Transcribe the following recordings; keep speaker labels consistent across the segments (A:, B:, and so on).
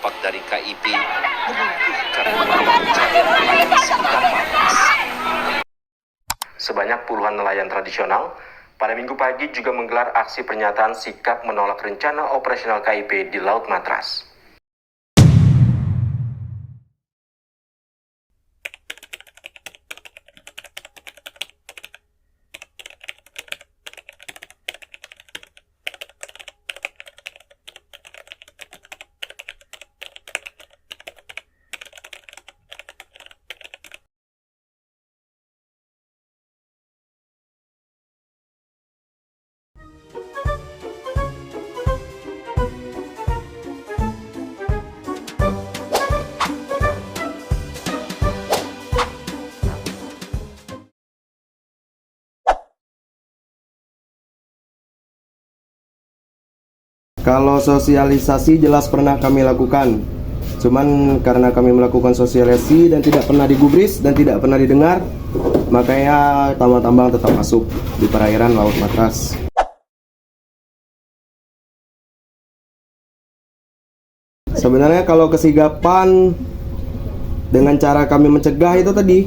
A: dampak dari KIP menunjukkan pencarian nelayan sedang malas. Sebanyak puluhan nelayan tradisional pada Minggu pagi juga menggelar aksi pernyataan sikap menolak rencana operasional KIP di Laut Matras.
B: Kalau sosialisasi jelas pernah kami lakukan. Cuman karena kami melakukan sosialisasi dan tidak pernah digubris dan tidak pernah didengar, makanya tambang-tambang tetap masuk di perairan Laut Matras. Sebenarnya kalau kesigapan dengan cara kami mencegah itu tadi,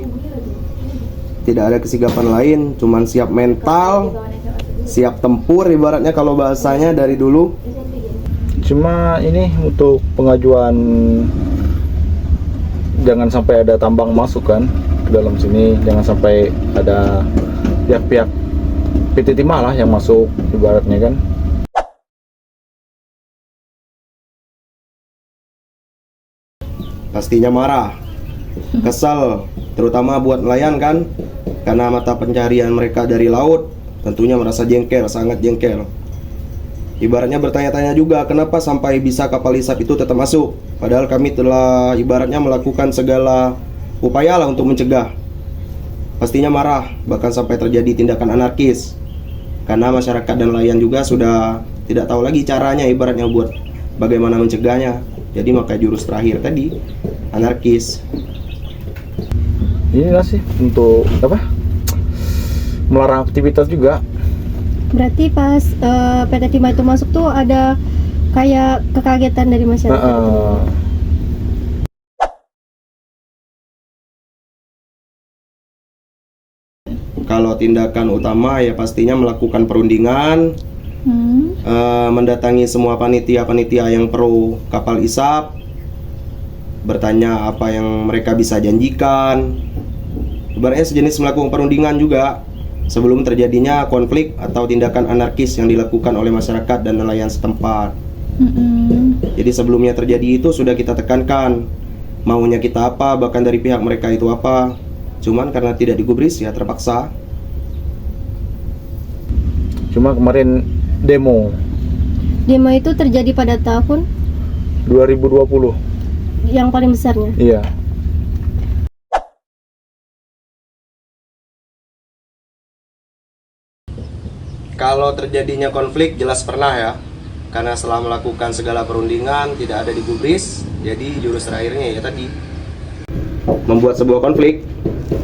B: tidak ada kesigapan lain, cuman siap mental, siap tempur ibaratnya kalau bahasanya dari dulu.
C: Cuma ini untuk pengajuan jangan sampai ada tambang masuk kan ke dalam sini, jangan sampai ada pihak-pihak PT Timah lah yang masuk ibaratnya kan.
B: Pastinya marah, kesal, terutama buat nelayan kan, karena mata pencarian mereka dari laut, tentunya merasa jengkel, sangat jengkel. Ibaratnya bertanya-tanya juga kenapa sampai bisa kapal isap itu tetap masuk, padahal kami telah ibaratnya melakukan segala upaya lah untuk mencegah. Pastinya marah, bahkan sampai terjadi tindakan anarkis, karena masyarakat dan nelayan juga sudah tidak tahu lagi caranya ibaratnya buat bagaimana mencegahnya. Jadi maka jurus terakhir tadi anarkis.
C: Ini sih untuk apa? Melarang aktivitas juga.
D: Berarti pas PT Timah itu masuk tuh ada kayak kekagetan dari masyarakat.
B: Kalau tindakan utama ya pastinya melakukan perundingan, mendatangi semua panitia-panitia yang pro kapal isap, bertanya apa yang mereka bisa janjikan. Ibaratnya sejenis melakukan perundingan juga sebelum terjadinya konflik atau tindakan anarkis yang dilakukan oleh masyarakat dan nelayan setempat. Jadi sebelumnya terjadi itu sudah kita tekankan maunya kita apa, bahkan dari pihak mereka itu apa. Cuman karena tidak digubris ya terpaksa.
C: Cuma kemarin demo
D: Itu terjadi pada tahun
C: 2020.
D: yang paling besarnya.
C: Iya.
B: Kalau terjadinya konflik jelas pernah ya, karena setelah melakukan segala perundingan tidak ada digubris, jadi jurus terakhirnya ya tadi membuat sebuah konflik.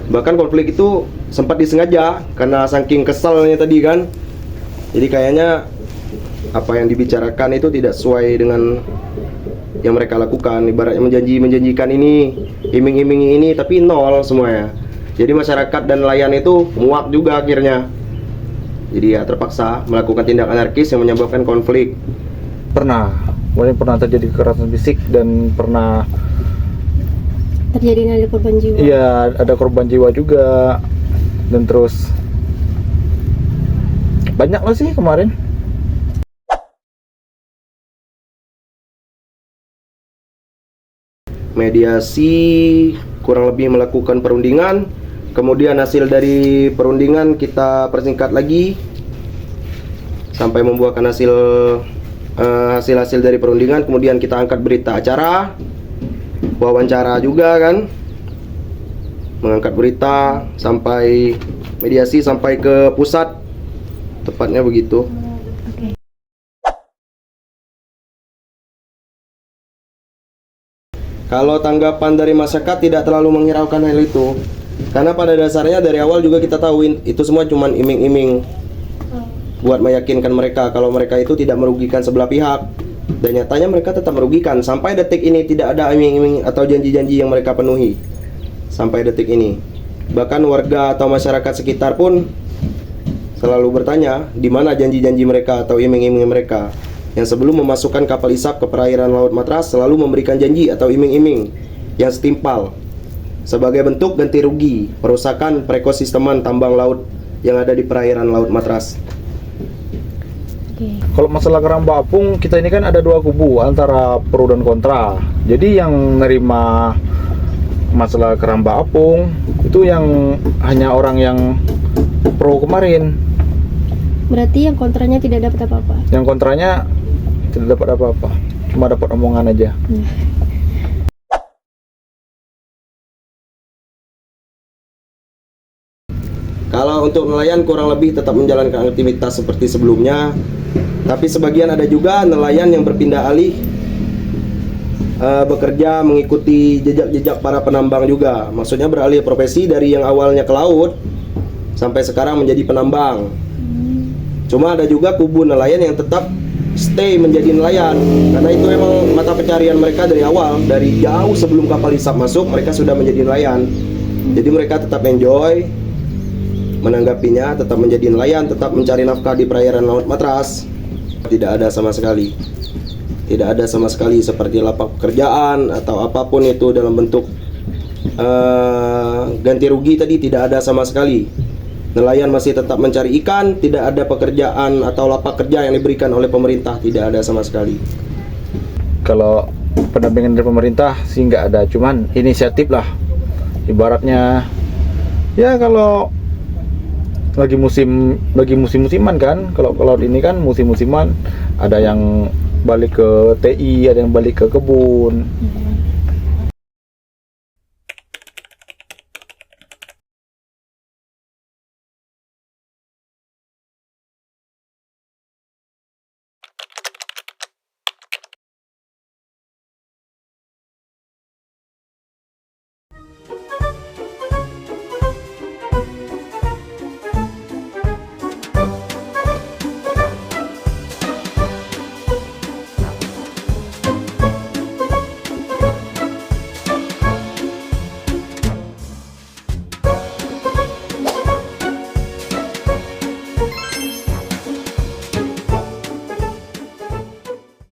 B: Bahkan konflik itu sempat disengaja karena saking kesalnya tadi kan. Jadi kayaknya apa yang dibicarakan itu tidak sesuai dengan yang mereka lakukan. Ibaratnya menjanjikan ini, iming-imingi ini, tapi nol semuanya. Jadi masyarakat dan nelayan itu muak juga akhirnya. Jadi ya terpaksa melakukan tindak anarkis yang menyebabkan konflik.
C: Pernah terjadi kekerasan fisik dan pernah
D: Terjadi ada korban jiwa.
C: iya ada korban jiwa juga, dan terus banyak lah sih kemarin.
B: Mediasi kurang lebih melakukan perundingan, kemudian hasil dari perundingan kita persingkat lagi sampai membuahkan hasil dari perundingan. Kemudian kita angkat berita acara, wawancara juga kan, mengangkat berita sampai mediasi sampai ke pusat, tepatnya begitu. Kalau tanggapan dari masyarakat tidak terlalu menghiraukan hal itu, karena pada dasarnya dari awal juga kita tahu itu semua cuma iming-iming buat meyakinkan mereka kalau mereka itu tidak merugikan sebelah pihak. Dan nyatanya mereka tetap merugikan. Sampai detik ini tidak ada iming-iming atau janji-janji yang mereka penuhi. Sampai detik ini. Bahkan warga atau masyarakat sekitar pun selalu bertanya, di mana janji-janji mereka atau iming-iming mereka. Yang sebelum memasukkan kapal isap ke perairan Laut Matras selalu memberikan janji atau iming-iming yang setimpal sebagai bentuk ganti rugi perusakan perekosisteman tambang laut yang ada di perairan Laut Matras.
C: Kalau masalah keramba apung, kita ini kan ada dua kubu antara pro dan kontra. Jadi yang nerima masalah keramba apung itu yang hanya orang yang pro kemarin.
D: Berarti yang kontranya tidak dapat apa-apa.
C: Yang kontranya tidak dapat apa-apa, cuma dapat omongan aja.
B: Kalau untuk nelayan kurang lebih tetap menjalankan aktivitas seperti sebelumnya. Tapi sebagian ada juga nelayan yang berpindah alih bekerja mengikuti jejak-jejak para penambang juga. Maksudnya beralih profesi dari yang awalnya ke laut sampai sekarang menjadi penambang. Cuma ada juga kubu nelayan yang tetap stay menjadi nelayan, karena itu memang mata pencarian mereka dari awal. Dari jauh sebelum kapal isap masuk mereka sudah menjadi nelayan. Jadi mereka tetap enjoy menanggapinya, tetap menjadi nelayan, tetap mencari nafkah di perairan Laut Matras. Tidak ada sama sekali. Tidak ada sama sekali seperti lapak pekerjaan atau apapun itu dalam bentuk ganti rugi tadi, tidak ada sama sekali. Nelayan masih tetap mencari ikan, tidak ada pekerjaan atau lapak kerja yang diberikan oleh pemerintah, tidak ada sama sekali.
C: Kalau pendampingan dari pemerintah sih nggak ada, cuman inisiatif lah. Ibaratnya ya kalau lagi musim-musiman kan, kalau laut ini kan musim-musiman, ada yang balik ke TI, ada yang balik ke kebun.